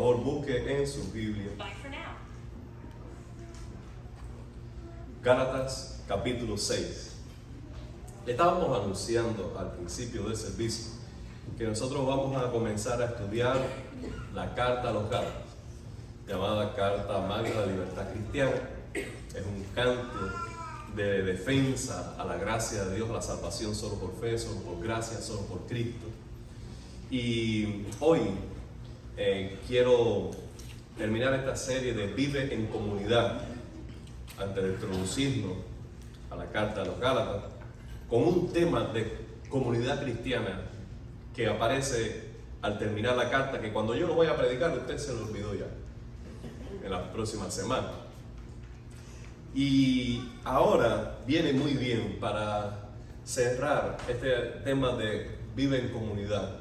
favor, busque en su Biblia Gálatas capítulo 6. Le estábamos anunciando al principio del servicio que nosotros vamos a comenzar a estudiar la carta a los Gálatas, llamada Carta Magna de la Libertad Cristiana. Es un canto de defensa a la gracia de Dios, a la salvación solo por fe, solo por gracia, solo por Cristo. Y hoy quiero terminar esta serie de Vive en Comunidad, antes de introducirnos a la Carta a los Gálatas, con un tema de comunidad cristiana que aparece al terminar la carta, que cuando yo lo voy a predicar usted se lo olvidó ya en las próximas semanas. Y ahora viene muy bien para cerrar este tema de Vive en Comunidad,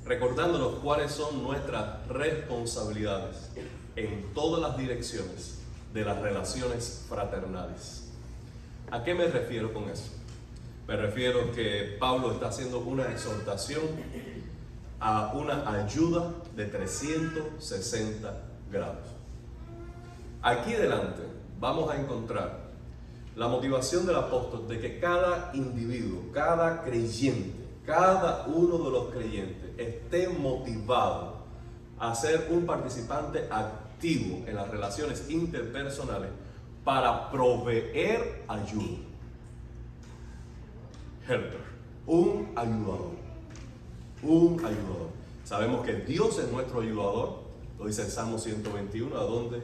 recordándonos cuáles son nuestras responsabilidades en todas las direcciones de las relaciones fraternales. ¿A qué me refiero con eso? Me refiero que Pablo está haciendo una exhortación a una ayuda de 360 grados. Aquí delante vamos a encontrar la motivación del apóstol de que cada individuo, cada creyente, cada uno de los creyentes esté motivado a ser un participante activo en las relaciones interpersonales para proveer ayuda. Helper, un ayudador. Sabemos que Dios es nuestro ayudador, lo dice el Salmo 121, ¿a dónde?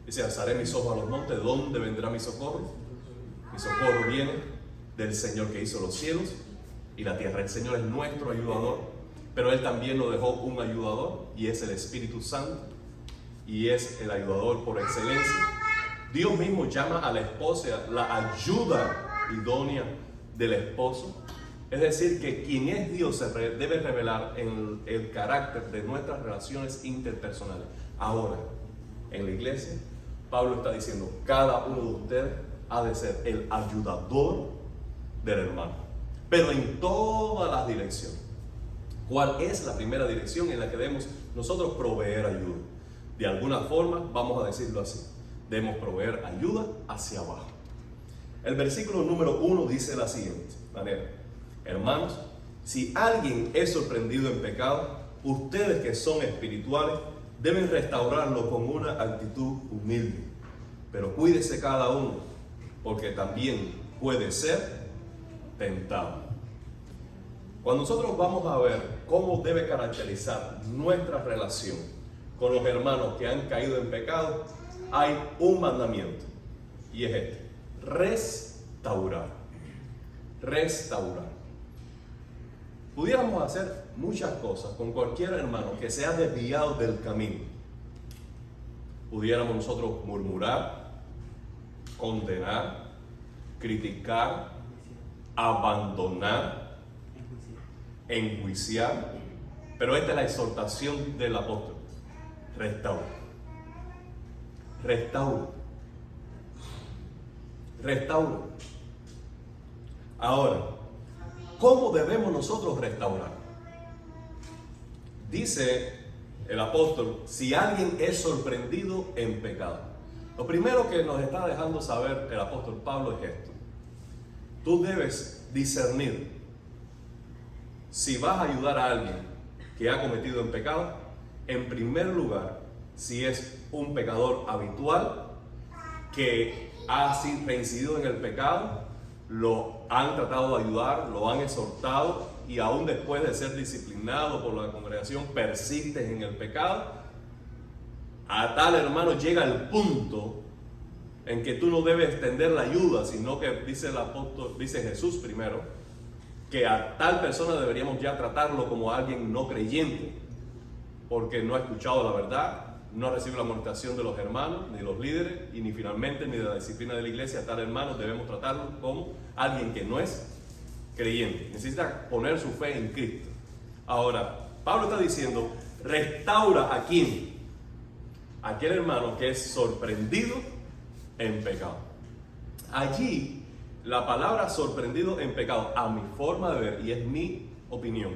Dice, alzaré mis ojos a los montes, ¿de dónde vendrá mi socorro? Mi socorro viene del Señor que hizo los cielos y la tierra. El Señor es nuestro ayudador, pero Él también nos dejó un ayudador y es el Espíritu Santo y es el ayudador por excelencia. Dios mismo llama a la esposa la ayuda idónea del esposo. Es decir, que quien es Dios se debe revelar en el carácter de nuestras relaciones interpersonales. Ahora, en la iglesia, Pablo está diciendo, cada uno de ustedes ha de ser el ayudador del hermano, pero en todas las direcciones. ¿Cuál es la primera dirección en la que debemos nosotros proveer ayuda? De alguna forma, vamos a decirlo así, debemos proveer ayuda hacia abajo. El versículo número 1 dice la siguiente manera: hermanos, si alguien es sorprendido en pecado, ustedes que son espirituales deben restaurarlo con una actitud humilde. Pero cuídese cada uno, porque también puede ser tentado. Cuando nosotros vamos a ver cómo debe caracterizar nuestra relación con los hermanos que han caído en pecado, hay un mandamiento, y es este: restaurar. Pudiéramos hacer muchas cosas con cualquier hermano que se ha desviado del camino. Pudiéramos nosotros murmurar, condenar, criticar, abandonar, enjuiciar, pero esta es la exhortación del apóstol: restaura. Ahora, ¿cómo debemos nosotros restaurar? Dice el apóstol, si alguien es sorprendido en pecado. Lo primero que nos está dejando saber el apóstol Pablo es esto: tú debes discernir si vas a ayudar a alguien que ha cometido en pecado. En primer lugar, si es un pecador habitual que ha sido reincidido en el pecado, lo han tratado de ayudar, lo han exhortado, y aún después de ser disciplinado por la congregación persistes en el pecado. A tal hermano llega el punto en que tú no debes extender la ayuda, sino que dice el apóstol, dice Jesús primero, que a tal persona deberíamos ya tratarlo como a alguien no creyente, porque no ha escuchado la verdad, no ha recibido la amonestación de los hermanos, ni los líderes, y ni finalmente ni de la disciplina de la iglesia. A tal hermano debemos tratarlo como alguien que no es creyente, necesita poner su fe en Cristo. Ahora, Pablo está diciendo, restaura a quién? Aquel hermano que es sorprendido en pecado. Allí, la palabra sorprendido en pecado, a mi forma de ver, y es mi opinión,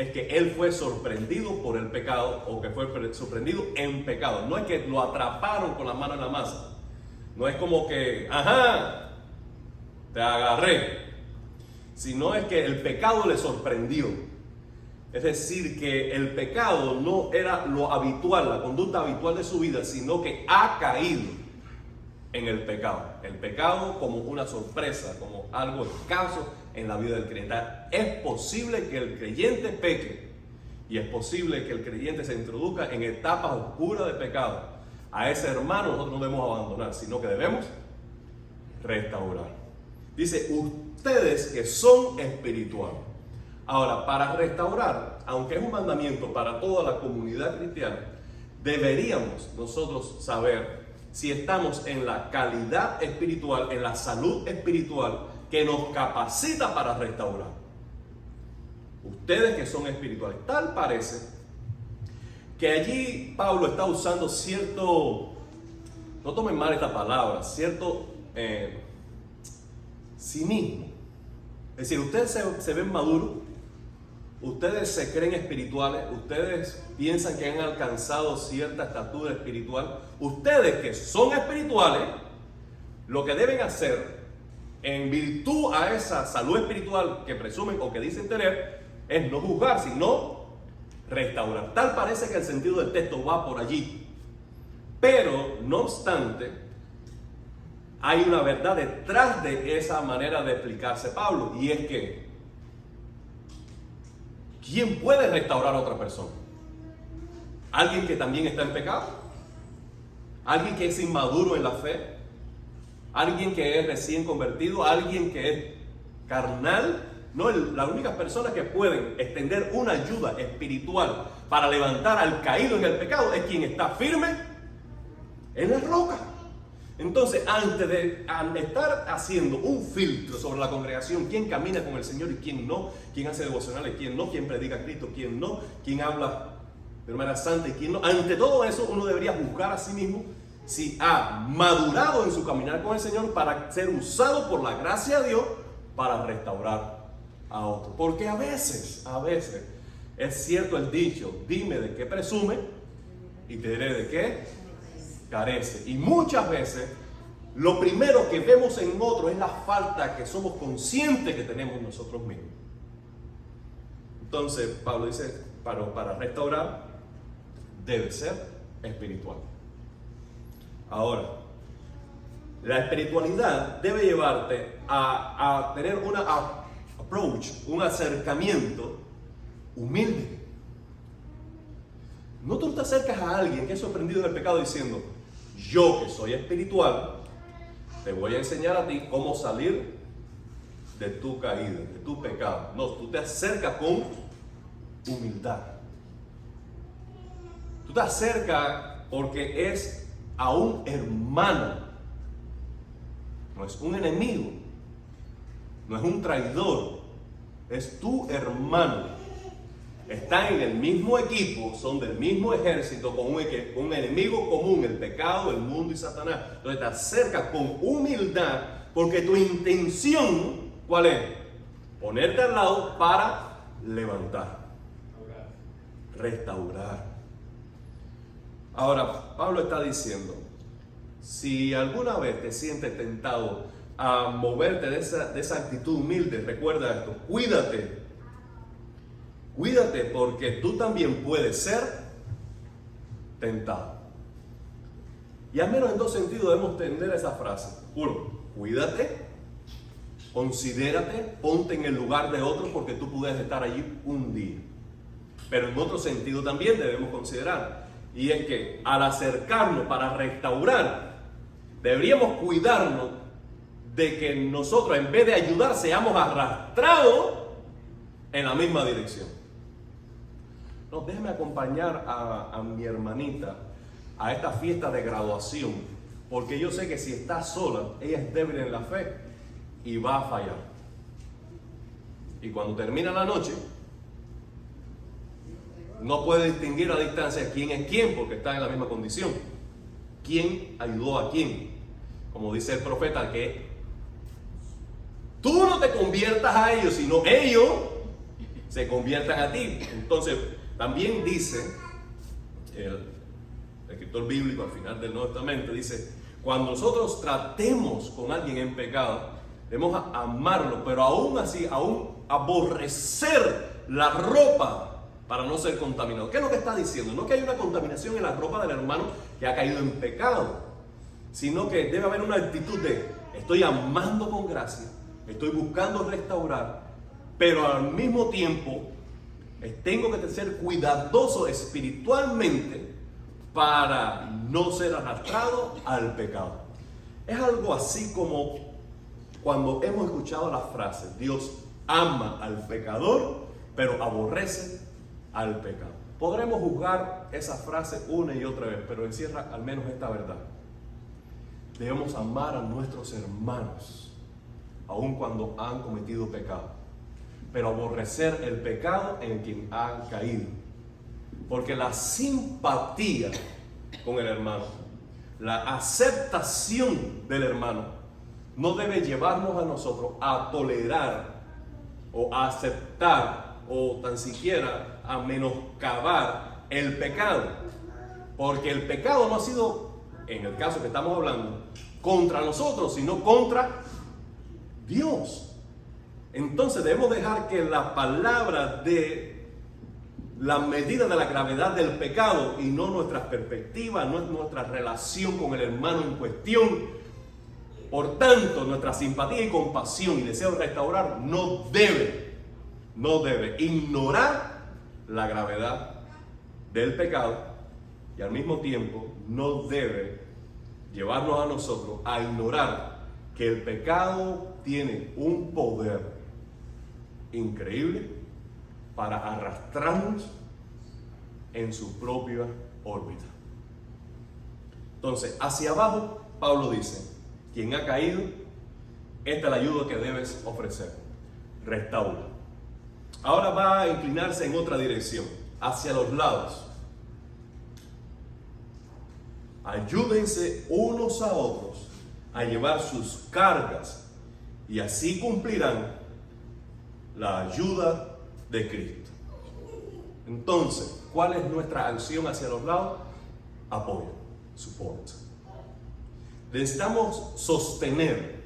es que él fue sorprendido por el pecado, o que fue sorprendido en pecado. No es que lo atraparon con la mano en la masa. No es como que, ajá, te agarré. Sino es que el pecado le sorprendió. Es decir, que el pecado no era lo habitual, la conducta habitual de su vida, sino que ha caído en el pecado. El pecado como una sorpresa, como algo escaso en la vida del creyente. Es posible que el creyente peque y es posible que el creyente se introduzca en etapas oscuras de pecado. A ese hermano nosotros no debemos abandonar, sino que debemos restaurar. Dice, ustedes que son espirituales. Ahora, para restaurar, aunque es un mandamiento para toda la comunidad cristiana, deberíamos nosotros saber si estamos en la calidad espiritual, en la salud espiritual que nos capacita para restaurar. Ustedes que son espirituales. Tal parece que allí Pablo está usando cierto, no tomen mal esta palabra, cierto cinismo. Es decir, ustedes se ven maduros, ustedes se creen espirituales, ustedes piensan que han alcanzado cierta estatura espiritual. Ustedes que son espirituales, lo que deben hacer en virtud a esa salud espiritual que presumen o que dicen tener, es no juzgar, sino restaurar. Tal parece que el sentido del texto va por allí. Pero, no obstante, hay una verdad detrás de esa manera de explicarse Pablo, y es que ¿quién puede restaurar a otra persona? ¿Alguien que también está en pecado? ¿Alguien que es inmaduro en la fe? ¿Alguien que es recién convertido? ¿Alguien que es carnal? No, las únicas personas que pueden extender una ayuda espiritual para levantar al caído en el pecado es quien está firme en la roca. Entonces, antes de estar haciendo un filtro sobre la congregación, quién camina con el Señor y quién no, quién hace devocionales, quién no, quién predica a Cristo, quién no, quién habla de manera santa y quién no, ante todo eso uno debería juzgar a sí mismo si ha madurado en su caminar con el Señor para ser usado por la gracia de Dios para restaurar a otros. Porque a veces es cierto el dicho, dime de qué presume y te diré de qué carece. Y muchas veces lo primero que vemos en otro es la falta que somos conscientes que tenemos nosotros mismos. Entonces Pablo dice, para restaurar debe ser espiritual. Ahora, la espiritualidad debe llevarte a tener un acercamiento humilde. No tú te acercas a alguien que es sorprendido en el pecado diciendo, yo que soy espiritual, te voy a enseñar a ti cómo salir de tu caída, de tu pecado. No, tú te acercas con humildad. Tú te acercas porque es a un hermano. No es un enemigo. No es un traidor. Es tu hermano. Están en el mismo equipo, son del mismo ejército, con un enemigo común, el pecado, el mundo y Satanás. Entonces te acercas con humildad, porque tu intención, ¿cuál es? Ponerte al lado para levantar, restaurar. Ahora, Pablo está diciendo, si alguna vez te sientes tentado a moverte de esa actitud humilde, recuerda esto, cuídate. Cuídate porque tú también puedes ser tentado. Y al menos en dos sentidos debemos entender esa frase. Uno, cuídate, considérate, ponte en el lugar de otro porque tú puedes estar allí un día. Pero en otro sentido también debemos considerar, y es que al acercarnos para restaurar, deberíamos cuidarnos de que nosotros en vez de ayudar seamos arrastrados en la misma dirección. No, déjeme acompañar a mi hermanita a esta fiesta de graduación, porque yo sé que si está sola, ella es débil en la fe y va a fallar. Y cuando termina la noche, no puede distinguir a distancia quién es quién, porque está en la misma condición. ¿Quién ayudó a quién? Como dice el profeta, que tú no te conviertas a ellos, sino ellos se conviertan a ti. Entonces, también dice el escritor bíblico al final del Nuevo Testamento, dice, cuando nosotros tratemos con alguien en pecado, debemos amarlo, pero aún así, aún aborrecer la ropa para no ser contaminado. ¿Qué es lo que está diciendo? No que hay una contaminación en la ropa del hermano que ha caído en pecado, sino que debe haber una actitud de estoy amando con gracia, estoy buscando restaurar, pero al mismo tiempo tengo que ser cuidadoso espiritualmente para no ser arrastrado al pecado. Es algo así como cuando hemos escuchado la frase, Dios ama al pecador, pero aborrece al pecado. Podremos juzgar esa frase una y otra vez, pero encierra al menos esta verdad. Debemos amar a nuestros hermanos, aun cuando han cometido pecado, pero aborrecer el pecado en quien han caído. Porque la simpatía con el hermano, la aceptación del hermano, no debe llevarnos a nosotros a tolerar o a aceptar o tan siquiera a menoscabar el pecado. Porque el pecado no ha sido, en el caso que estamos hablando, contra nosotros, sino contra Dios. Entonces debemos dejar que la palabra de la medida de la gravedad del pecado y no nuestras perspectivas, no es nuestra relación con el hermano en cuestión. Por tanto, nuestra simpatía y compasión y deseo de restaurar no debe ignorar la gravedad del pecado y al mismo tiempo no debe llevarnos a nosotros a ignorar que el pecado tiene un poder increíble para arrastrarnos en su propia órbita. Entonces, hacia abajo, Pablo dice, quien ha caído, esta es la ayuda que debes ofrecer. Restaura. Ahora va a inclinarse en otra dirección, hacia los lados. Ayúdense unos a otros a llevar sus cargas y así cumplirán la ayuda de Cristo. Entonces, ¿cuál es nuestra acción hacia los lados? Apoyo, support. Necesitamos sostener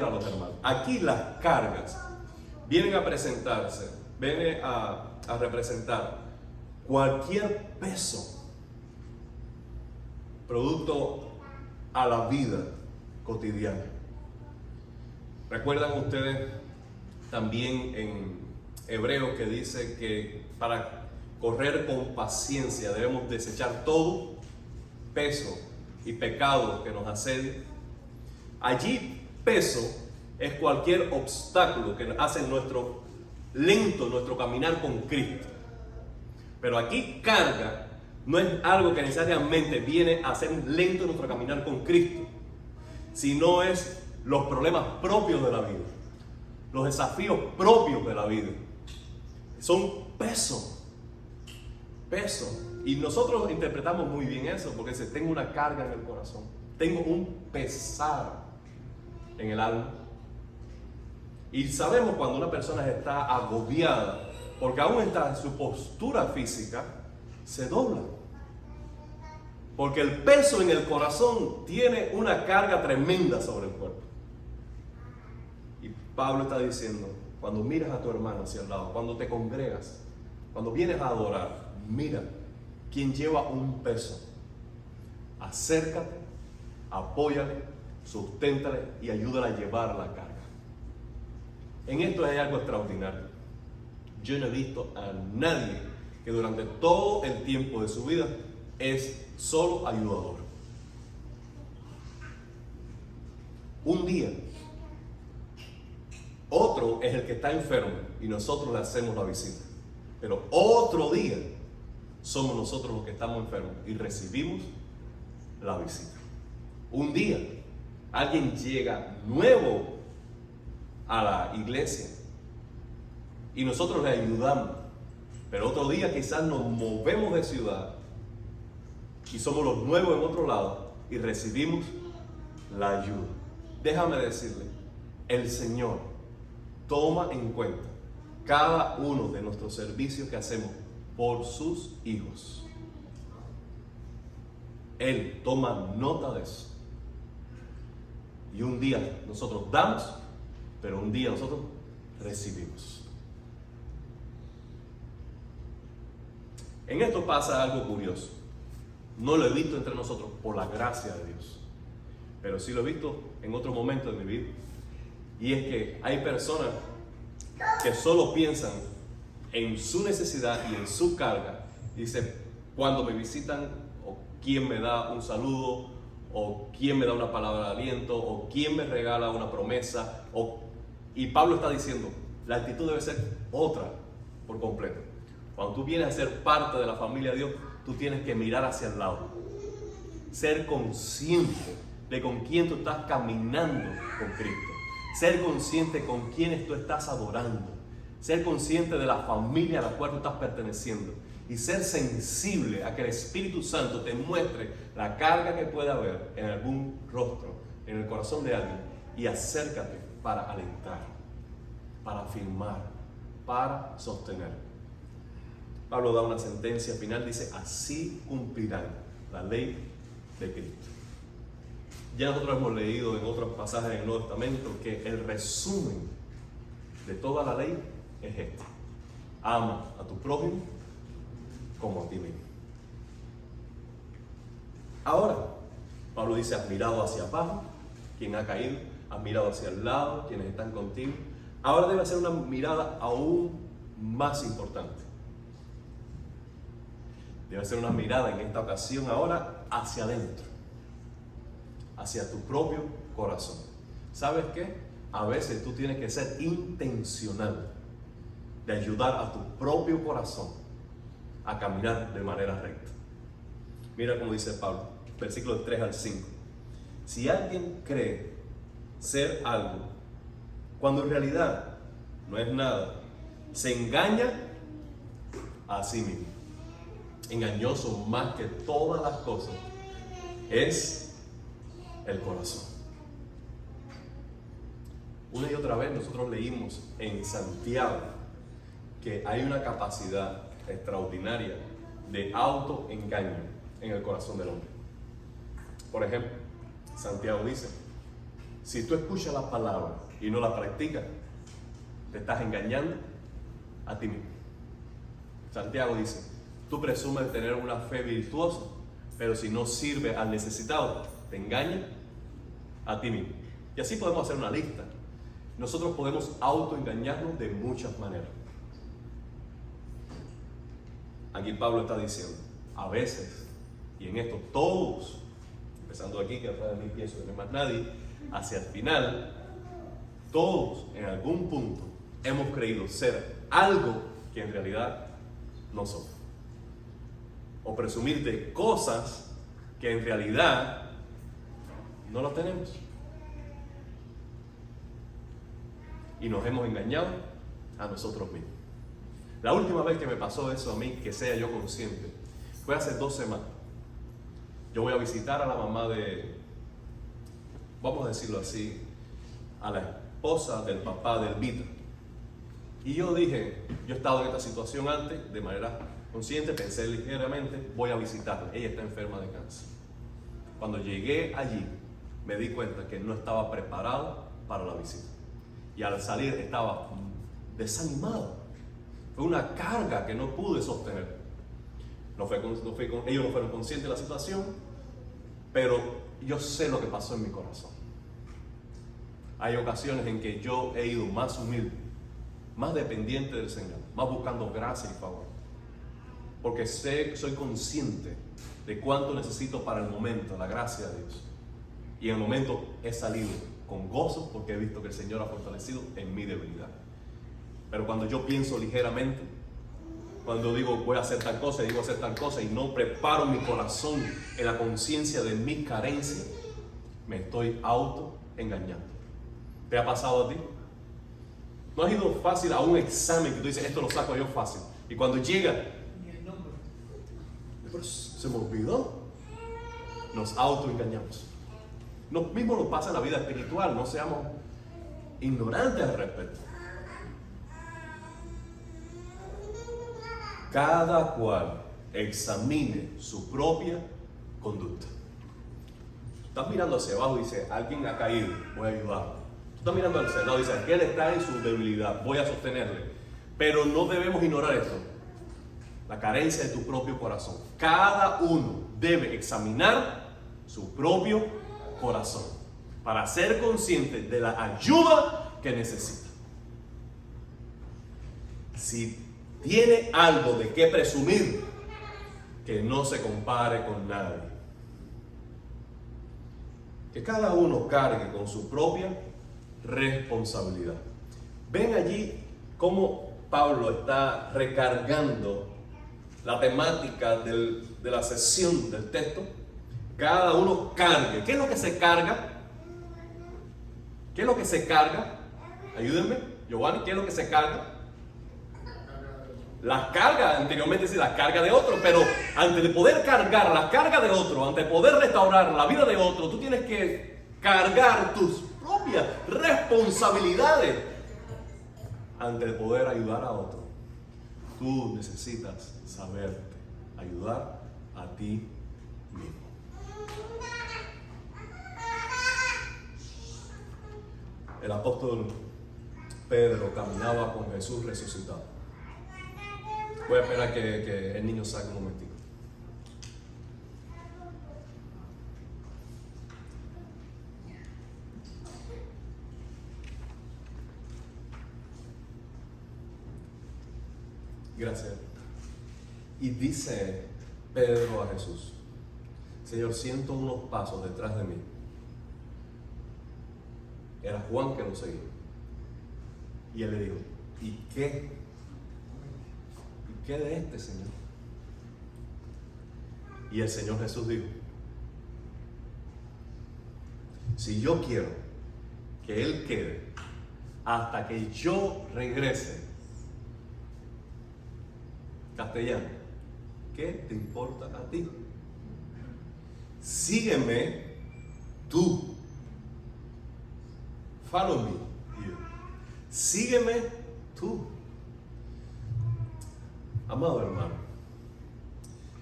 a los hermanos. Aquí las cargas vienen a presentarse, vienen a representar cualquier peso producto a la vida cotidiana. ¿Recuerdan ustedes también en Hebreos que dice que para correr con paciencia debemos desechar todo peso y pecado que nos asedia? Allí peso es cualquier obstáculo que hace nuestro caminar con Cristo. Pero aquí carga no es algo que necesariamente viene a hacer lento nuestro caminar con Cristo, sino es los problemas propios de la vida, los desafíos propios de la vida. Son peso. Y nosotros interpretamos muy bien eso, porque dice, tengo una carga en el corazón, tengo un pesar en el alma. Y sabemos cuando una persona está agobiada, porque aún está en su postura física, se dobla. Porque el peso en el corazón tiene una carga tremenda sobre el cuerpo. Y Pablo está diciendo, cuando miras a tu hermano hacia el lado, cuando te congregas, cuando vienes a adorar, mira quien lleva un peso. Acércate, apóyale, susténtale y ayúdale a llevar la carga. En esto hay algo extraordinario. Yo no he visto a nadie que durante todo el tiempo de su vida es solo ayudador. Un día, otro es el que está enfermo y nosotros le hacemos la visita. Pero otro día somos nosotros los que estamos enfermos y recibimos la visita. Un día alguien llega nuevo a la iglesia y nosotros le ayudamos. Pero otro día quizás nos movemos de ciudad y somos los nuevos en otro lado y recibimos la ayuda. Déjame decirle, el Señor toma en cuenta cada uno de nuestros servicios que hacemos por sus hijos. Él toma nota de eso. Y un día nosotros damos, pero un día nosotros recibimos. En esto pasa algo curioso. No lo he visto entre nosotros por la gracia de Dios, pero sí lo he visto en otro momento de mi vida. Y es que hay personas que solo piensan en su necesidad y en su carga. Dicen, cuando me visitan, o quién me da un saludo, o quién me da una palabra de aliento, o quién me regala una promesa. Y Pablo está diciendo, la actitud debe ser otra por completo. Cuando tú vienes a ser parte de la familia de Dios, tú tienes que mirar hacia el lado. Ser consciente de con quién tú estás caminando con Cristo. Ser consciente con quiénes tú estás adorando. Ser consciente de la familia a la cual tú estás perteneciendo. Y ser sensible a que el Espíritu Santo te muestre la carga que puede haber en algún rostro, en el corazón de alguien. Y acércate para alentar, para afirmar, para sostener. Pablo da una sentencia final, dice, así cumplirán la ley de Cristo. Ya nosotros hemos leído en otros pasajes del Nuevo Testamento que el resumen de toda la ley es este: ama a tu prójimo como a ti mismo. Ahora, Pablo dice, has mirado hacia abajo, quien ha caído, has mirado hacia el lado, quienes están contigo. Ahora debe ser una mirada aún más importante. Debe ser una mirada en esta ocasión ahora hacia adentro, hacia tu propio corazón. ¿Sabes qué? A veces tú tienes que ser intencional de ayudar a tu propio corazón a caminar de manera recta. Mira cómo dice Pablo, versículos 3 al 5. Si alguien cree ser algo, cuando en realidad no es nada, se engaña a sí mismo. Engañoso más que todas las cosas es el corazón. Una y otra vez nosotros leímos en Santiago que hay una capacidad extraordinaria de autoengaño en el corazón del hombre. Por ejemplo, Santiago dice, si tú escuchas las palabras y no las practicas, te estás engañando a ti mismo. Santiago dice, tú presumes tener una fe virtuosa, pero si no sirve al necesitado, te engaña a ti mismo. Y así podemos hacer una lista. Nosotros podemos autoengañarnos de muchas maneras. Aquí Pablo está diciendo, a veces, y en esto todos, empezando aquí, que atrás de mí pienso que no hay más nadie, hacia el final, todos en algún punto hemos creído ser algo que en realidad no somos. O presumir de cosas que en realidad no las tenemos. Y nos hemos engañado a nosotros mismos. La última vez que me pasó eso a mí, que sea yo consciente, fue hace 2 semanas. Yo voy a visitar a la mamá de, vamos a decirlo así, a la esposa del papá del Vita. Y yo dije, yo he estado en esta situación antes, de manera consciente, pensé ligeramente, voy a visitarla. Ella está enferma de cáncer. Cuando llegué allí, me di cuenta que no estaba preparado para la visita. Y al salir estaba desanimado. Fue una carga que no pude sostener. Ellos no fueron conscientes de la situación, pero yo sé lo que pasó en mi corazón. Hay ocasiones en que yo he ido más humilde, más dependiente del Señor, más buscando gracia y favor. Porque soy consciente de cuánto necesito para el momento, la gracia de Dios. Y en el momento he salido con gozo porque he visto que el Señor ha fortalecido en mi debilidad. Pero cuando yo pienso ligeramente, cuando digo voy a hacer tal cosa y digo hacer tal cosa y no preparo mi corazón en la conciencia de mi carencia, me estoy autoengañando. ¿Te ha pasado a ti? ¿No has ido fácil a un examen que tú dices esto lo saco yo fácil? Y cuando llega, pero se me olvidó. Nos autoengañamos. Lo mismo nos pasa en la vida espiritual, no seamos ignorantes al respecto. cada cual examine su propia conducta. Estás mirando hacia abajo y dices, alguien ha caído, voy a ayudarlo. Tú estás mirando hacia el lado y dices, aquel está en su debilidad, voy a sostenerle. Pero no debemos ignorar esto, la carencia de tu propio corazón. Cada uno debe examinar su propio corazón para ser consciente de la ayuda que necesita. Si tiene algo de qué presumir, que no se compare con nadie. Que cada uno cargue con su propia responsabilidad. Ven allí cómo Pablo está recargando la temática de la sesión del texto. Cada uno cargue. ¿Qué es lo que se carga? ¿Qué es lo que se carga? Ayúdenme, Giovanni, ¿qué es lo que se carga? Las cargas, anteriormente sí, las cargas de otro, pero antes de poder cargar las cargas de otro, antes de poder restaurar la vida de otro, tú tienes que cargar tus propias responsabilidades antes de poder ayudar a otro. Tú necesitas saberte ayudar a ti mismo. El apóstol Pedro caminaba con Jesús resucitado. Voy a esperar que el niño salga un momentito. Gracias. Y dice Pedro a Jesús, Señor, siento unos pasos detrás de mí. Era Juan que lo seguía. Y él le dijo, ¿y qué? ¿Qué de este, Señor? Y el Señor Jesús dijo, si yo quiero que Él quede hasta que yo regrese, castellano, ¿qué te importa a ti? Sígueme tú. Follow me. Sígueme tú. Amado hermano,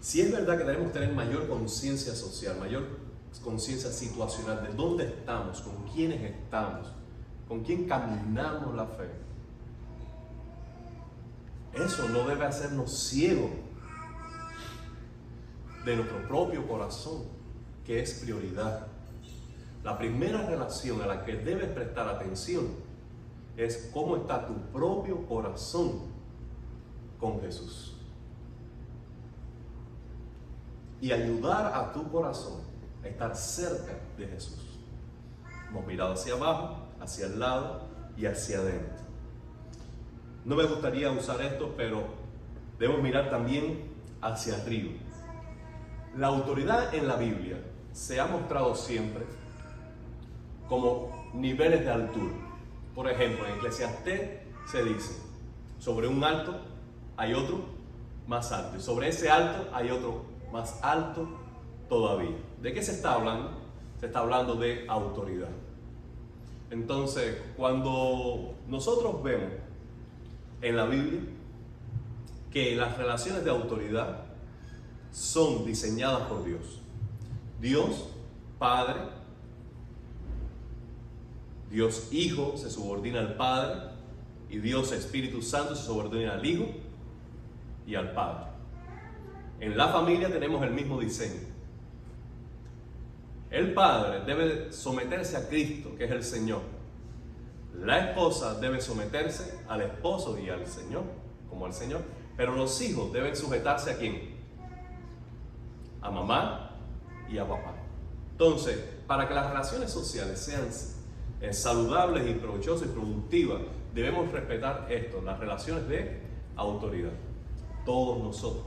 si es verdad que debemos tener mayor conciencia social, mayor conciencia situacional de dónde estamos, con quiénes estamos, con quién caminamos la fe, eso no debe hacernos ciegos de nuestro propio corazón, que es prioridad. La primera relación a la que debes prestar atención es cómo está tu propio corazón con Jesús. Y ayudar a tu corazón a estar cerca de Jesús. Hemos mirado hacia abajo, hacia el lado y hacia adentro. No me gustaría usar esto, pero debemos mirar también hacia arriba. La autoridad en la Biblia se ha mostrado siempre como niveles de altura. Por ejemplo, en Eclesiastés se dice, sobre un alto hay otro más alto, y sobre ese alto hay otro más alto todavía. ¿De qué se está hablando? Se está hablando de autoridad. Entonces, cuando nosotros vemos en la Biblia que las relaciones de autoridad son diseñadas por Dios. Dios Padre, Dios Hijo se subordina al Padre y Dios Espíritu Santo se subordina al Hijo y al Padre. En la familia tenemos el mismo diseño. El Padre debe someterse a Cristo, que es el Señor. La esposa debe someterse al esposo y al Señor, como al Señor. Pero los hijos deben sujetarse ¿a quién? A mamá y a papá. Entonces, para que las relaciones sociales sean saludables y provechosas y productivas, debemos respetar esto, las relaciones de autoridad. Todos nosotros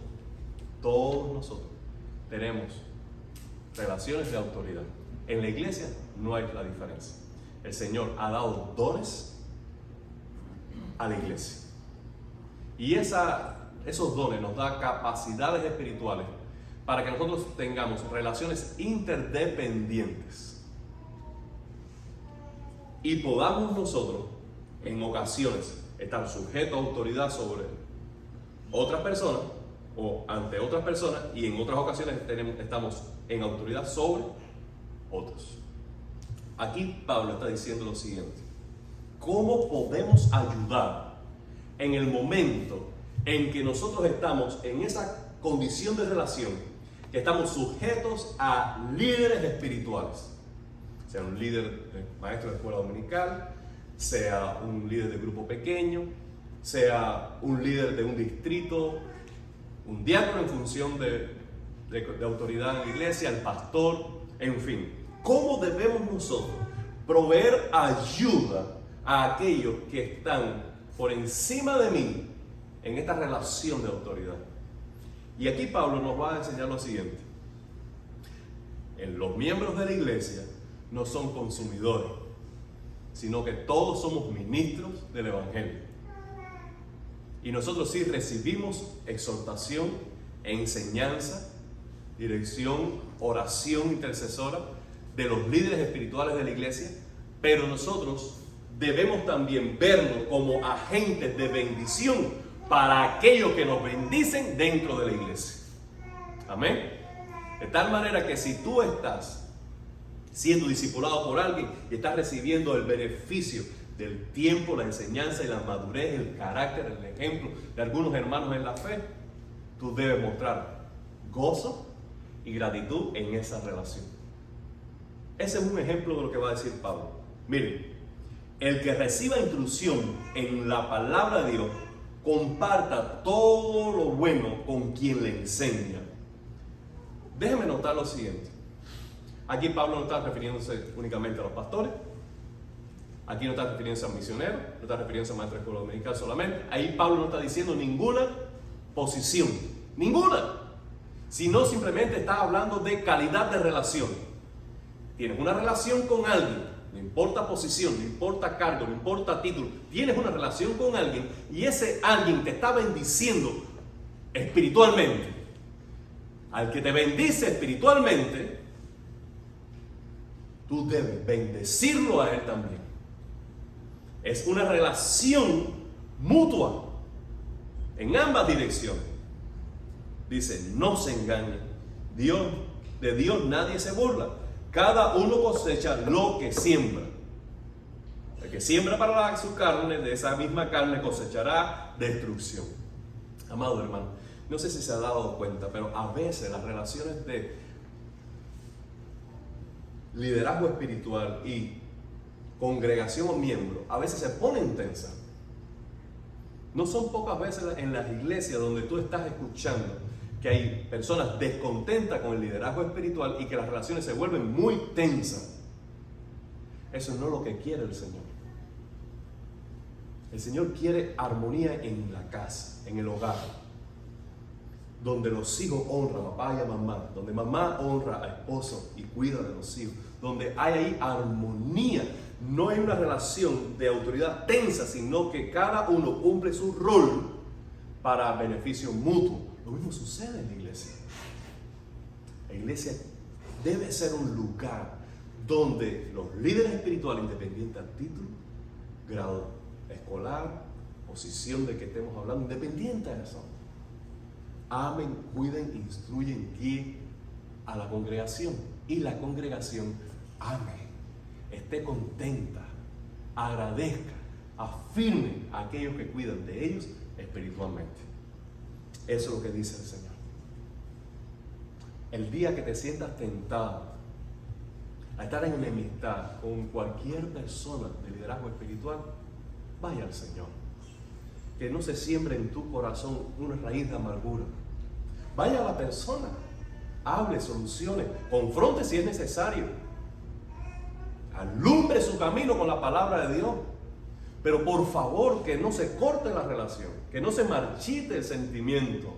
tenemos relaciones de autoridad. En la iglesia no hay la diferencia. El Señor ha dado dones a la iglesia. Y esos dones nos dan capacidades espirituales para que nosotros tengamos relaciones interdependientes. Y podamos nosotros, en ocasiones, estar sujetos a autoridad sobre otras personas, o ante otras personas, y en otras ocasiones estamos en autoridad sobre otros. Aquí Pablo está diciendo lo siguiente: ¿cómo podemos ayudar en el momento en que nosotros estamos en esa condición de relación, que estamos sujetos a líderes espirituales? Sea un líder, maestro de escuela dominical, sea un líder de grupo pequeño, sea un líder de un distrito, un diácono en función de autoridad en la iglesia, el pastor, en fin. ¿Cómo debemos nosotros proveer ayuda a aquellos que están por encima de mí en esta relación de autoridad? Y aquí Pablo nos va a enseñar lo siguiente: los miembros de la iglesia no son consumidores, sino que todos somos ministros del evangelio. Y nosotros sí recibimos exhortación, enseñanza, dirección, oración intercesora de los líderes espirituales de la iglesia, pero nosotros debemos también vernos como agentes de bendición para aquellos que nos bendicen dentro de la iglesia. Amén. De tal manera que si tú estás siendo discipulado por alguien y estás recibiendo el beneficio del tiempo, la enseñanza y la madurez, el carácter, el ejemplo de algunos hermanos en la fe, tú debes mostrar gozo y gratitud en esa relación. Ese es un ejemplo de lo que va a decir Pablo. Miren, el que reciba instrucción en la palabra de Dios, comparta todo lo bueno con quien le enseña. Déjeme notar lo siguiente. Aquí Pablo no está refiriéndose únicamente a los pastores. Aquí no está refiriéndose a misioneros, no está refiriéndose a maestros de escuela dominical solamente. Ahí Pablo no está diciendo ninguna posición, ninguna, sino simplemente está hablando de calidad de relación. Tienes una relación con alguien, no importa posición, no importa cargo, no importa título, tienes una relación con alguien y ese alguien te está bendiciendo espiritualmente. Al que te bendice espiritualmente, tú debes bendecirlo a él también. Es una relación mutua en ambas direcciones. Dice, no se engañen. De Dios nadie se burla. Cada uno cosecha lo que siembra. El que siembra para su carne, de esa misma carne cosechará destrucción. Amado hermano, no sé si se ha dado cuenta, pero a veces las relaciones de liderazgo espiritual y congregación o miembro a veces se ponen tensas. No son pocas veces en las iglesias donde tú estás escuchando que hay personas descontentas con el liderazgo espiritual y que las relaciones se vuelven muy tensas. Eso no es lo que quiere el Señor. El Señor quiere armonía en la casa, en el hogar, donde los hijos honran a papá y a mamá, donde mamá honra a esposo y cuida de los hijos, donde hay ahí armonía. No hay una relación de autoridad tensa, sino que cada uno cumple su rol para beneficio mutuo. Lo mismo sucede en la iglesia. La iglesia debe ser un lugar donde los líderes espirituales, independientes al título, grado escolar, posición de que estemos hablando, independiente de eso, amen, cuiden, instruyen, guíen a la congregación. Y la congregación ame, esté contenta, agradezca, afirme a aquellos que cuidan de ellos espiritualmente. Eso es lo que dice el Señor. El día que te sientas tentado a estar en enemistad con cualquier persona de liderazgo espiritual, vaya al Señor. Que no se siembre en tu corazón una raíz de amargura. Vaya a la persona, hable, solucione, confronte si es necesario. Alumbre su camino con la palabra de Dios. Pero por favor, que no se corte la relación, que no se marchite el sentimiento,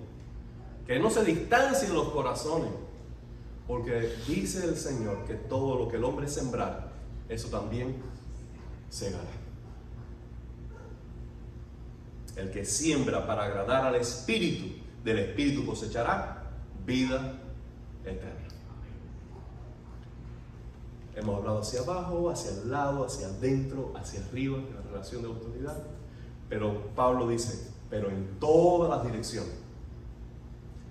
que no se distancien los corazones. Porque dice el Señor que todo lo que el hombre sembrar, eso también segará. El que siembra para agradar al Espíritu, del Espíritu cosechará vida eterna. Hemos hablado hacia abajo, hacia el lado, hacia adentro, hacia arriba, en la relación de autoridad. Pero Pablo dice, pero en todas las direcciones.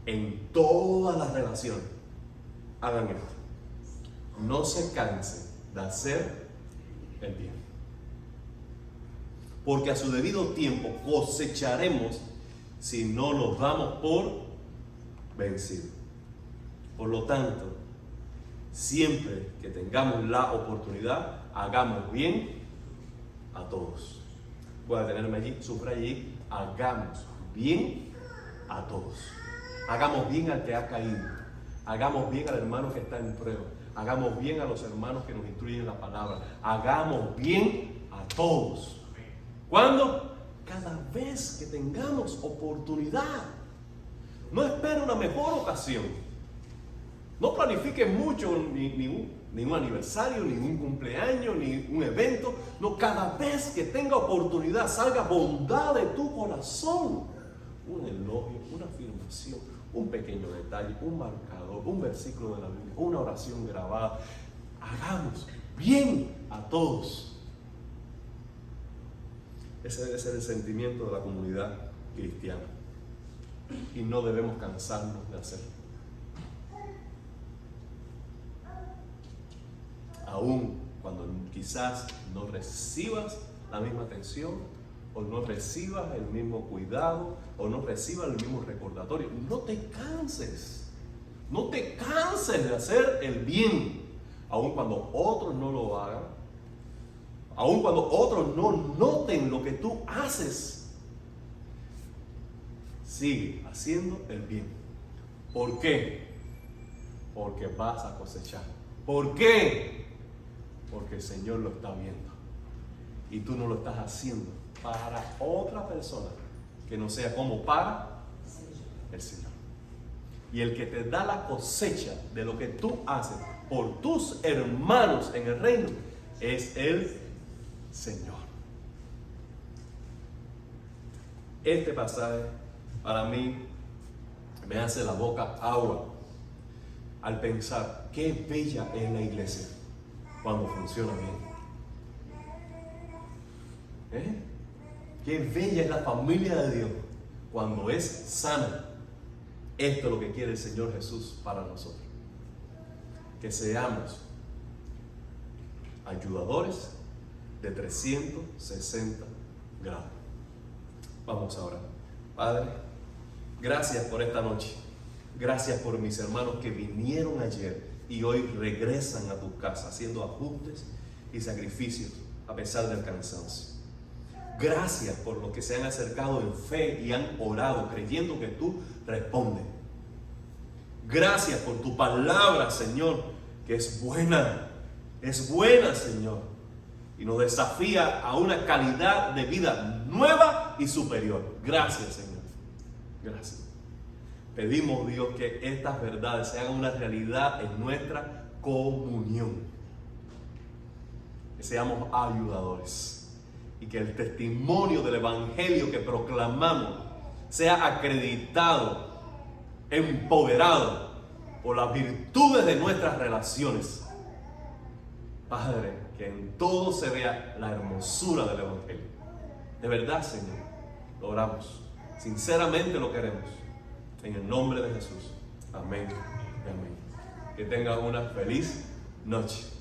en todas las relaciones, hagan esto. No se cansen de hacer el bien, porque a su debido tiempo cosecharemos si no nos damos por vencidos. Por lo tanto, siempre que tengamos la oportunidad, hagamos bien a todos. Voy a detenerme allí, subrayé allí, hagamos bien a todos. Hagamos bien al que ha caído, hagamos bien al hermano que está en prueba, hagamos bien a los hermanos que nos instruyen la palabra, hagamos bien a todos. ¿Cuándo? Cada vez que tengamos oportunidad. No espere una mejor ocasión. No planifique mucho ni un aniversario, ni un cumpleaños, ni un evento. No, cada vez que tenga oportunidad, salga bondad de tu corazón. Un elogio, una afirmación, un pequeño detalle, un marcador, un versículo de la Biblia, una oración grabada. Hagamos bien a todos. Ese debe ser el sentimiento de la comunidad cristiana. Y no debemos cansarnos de hacerlo. Aún cuando quizás no recibas la misma atención, o no recibas el mismo cuidado, o no recibas el mismo recordatorio, no te canses. No te canses de hacer el bien. Aún cuando otros no lo hagan, aun cuando otros no noten lo que tú haces, sigue haciendo el bien. ¿Por qué? Porque vas a cosechar. ¿Por qué? Porque el Señor lo está viendo. Y tú no lo estás haciendo para otra persona que no sea como para el Señor. Y el que te da la cosecha de lo que tú haces por tus hermanos en el reino es el Señor. Este pasaje para mí me hace la boca agua al pensar qué bella es la iglesia cuando funciona bien. Qué bella es la familia de Dios cuando es sana. Esto es lo que quiere el Señor Jesús para nosotros. Que seamos ayudadores de 360 grados. Vamos ahora. Padre, gracias por esta noche. Gracias por mis hermanos que vinieron ayer y hoy regresan a tu casa haciendo ajustes y sacrificios a pesar del cansancio. Gracias por los que se han acercado en fe y han orado creyendo que tú respondes. Gracias por tu palabra, Señor, que es buena, Señor, y nos desafía a una calidad de vida nueva y superior. Gracias, Señor. Gracias. Pedimos, Dios, que estas verdades se hagan una realidad en nuestra comunión. Que seamos ayudadores y que el testimonio del Evangelio que proclamamos sea acreditado, empoderado por las virtudes de nuestras relaciones. Padre, que en todo se vea la hermosura del Evangelio. De verdad, Señor, lo oramos. Sinceramente lo queremos. En el nombre de Jesús. Amén y amén. Que tengan una feliz noche.